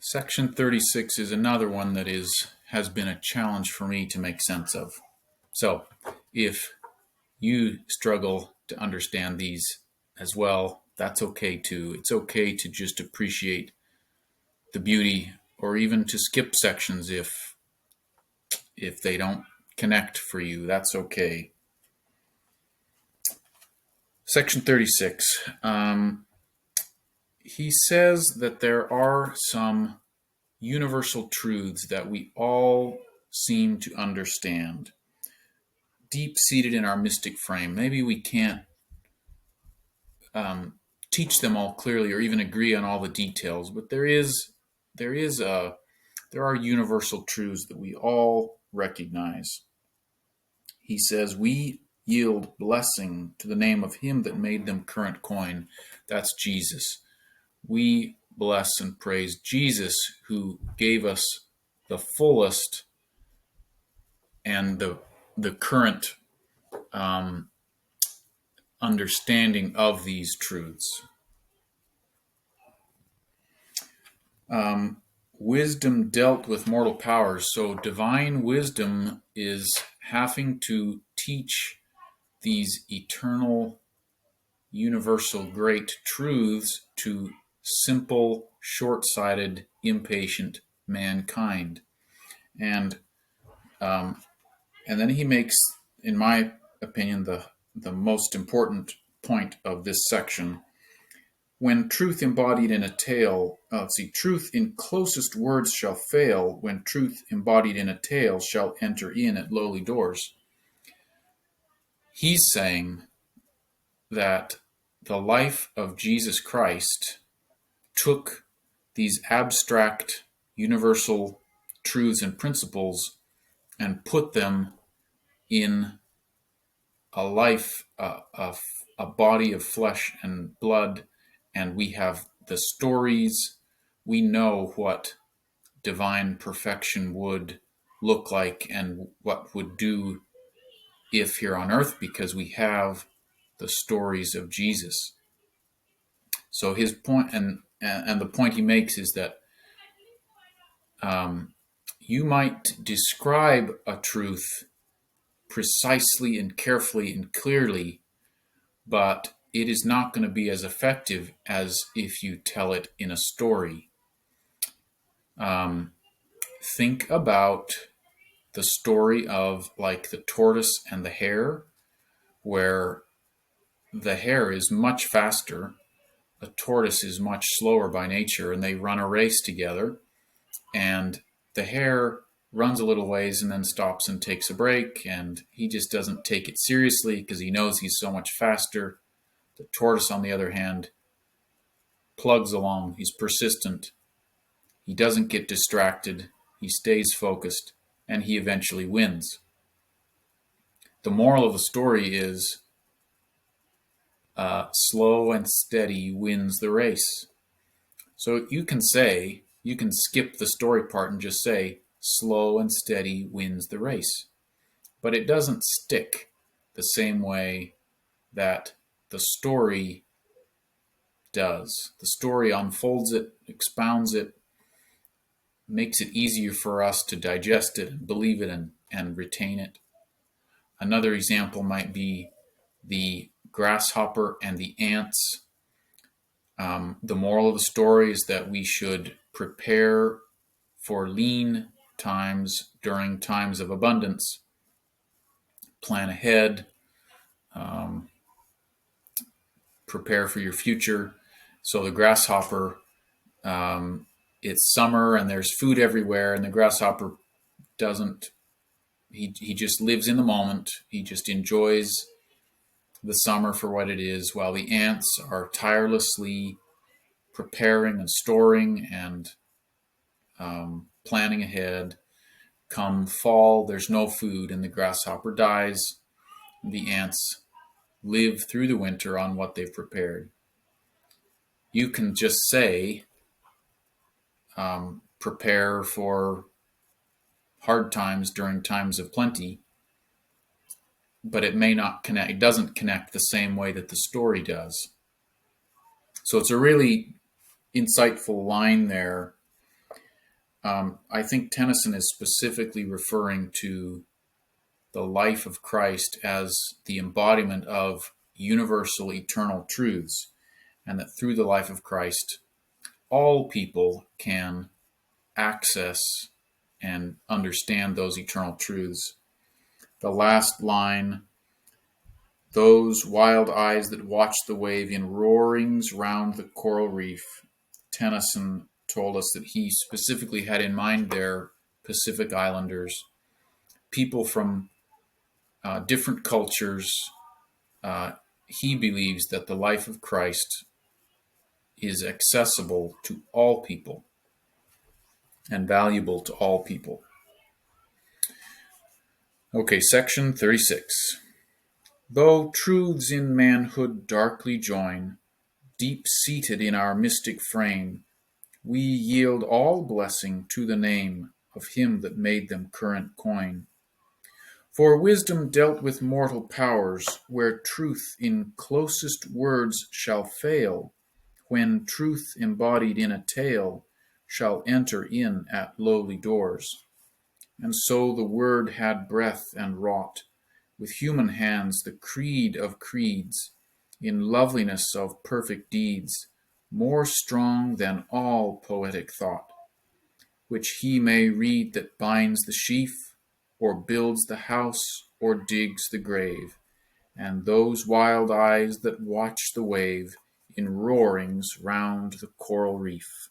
Section 36 is another one that has been a challenge for me to make sense of. So, if you struggle to understand these as well, that's okay too. It's okay to just appreciate the beauty, or even to skip sections if they don't connect for you. That's okay. Section 36. He says that there are some universal truths that we all seem to understand, deep-seated in our mystic frame. Maybe we can't teach them all clearly or even agree on all the details, but there are universal truths that we all recognize. He says, we yield blessing to the name of him that made them current coin. That's Jesus. We bless and praise Jesus, who gave us the fullest and the current understanding of these truths. Wisdom dealt with mortal powers. So divine wisdom is having to teach these eternal, universal, great truths to simple, short-sighted, impatient mankind. And then he makes, in my opinion, the most important point of this section. When truth embodied in a tale, truth in closest words shall fail, when truth embodied in a tale shall enter in at lowly doors. He's saying that the life of Jesus Christ took these abstract, universal truths and principles and put them in a life, a body of flesh and blood, and we have the stories. We know what divine perfection would look like and what would do if here on earth, because we have the stories of Jesus. So his point, and the point he makes, is that you might describe a truth precisely and carefully and clearly, but it is not going to be as effective as if you tell it in a story. Think about the story of, like, the tortoise and the hare, where the hare is much faster, the tortoise is much slower by nature, and they run a race together, and the hare runs a little ways and then stops and takes a break, and he just doesn't take it seriously because he knows he's so much faster. The tortoise, on the other hand, plugs along. He's persistent. He doesn't get distracted. He stays focused, and he eventually wins. The moral of the story is slow and steady wins the race. So you can skip the story part and just say, slow and steady wins the race. But it doesn't stick the same way that the story does. The story unfolds it, expounds it, makes it easier for us to digest it and believe it and retain it. Another example might be the grasshopper and the ants. The moral of the story is that we should prepare for lean times during times of abundance. Plan ahead. Prepare for your future. So the grasshopper, it's summer and there's food everywhere, and the grasshopper doesn't, he just lives in the moment. He just enjoys the summer for what it is, while the ants are tirelessly preparing and storing and planning ahead. Come fall, there's no food and the grasshopper dies. The ants live through the winter on what they've prepared. You can just say, prepare for hard times during times of plenty, but it may not connect. It doesn't connect the same way that the story does. So it's a really insightful line there. I think Tennyson is specifically referring to the life of Christ as the embodiment of universal eternal truths, and that through the life of Christ, all people can access and understand those eternal truths. The last line, those wild eyes that watch the wave in roarings round the coral reef. Tennyson told us that he specifically had in mind there Pacific Islanders, people from different cultures. He believes that the life of Christ is accessible to all people and valuable to all people. Okay, section 36. Though truths in manhood darkly join, deep-seated in our mystic frame, we yield all blessing to the name of him that made them current coin. For wisdom dealt with mortal powers, where truth in closest words shall fail, when truth embodied in a tale shall enter in at lowly doors. And so the word had breath and wrought, with human hands the creed of creeds, in loveliness of perfect deeds, more strong than all poetic thought, which he may read that binds the sheaf, or builds the house, or digs the grave, and those wild eyes that watch the wave in roarings round the coral reef.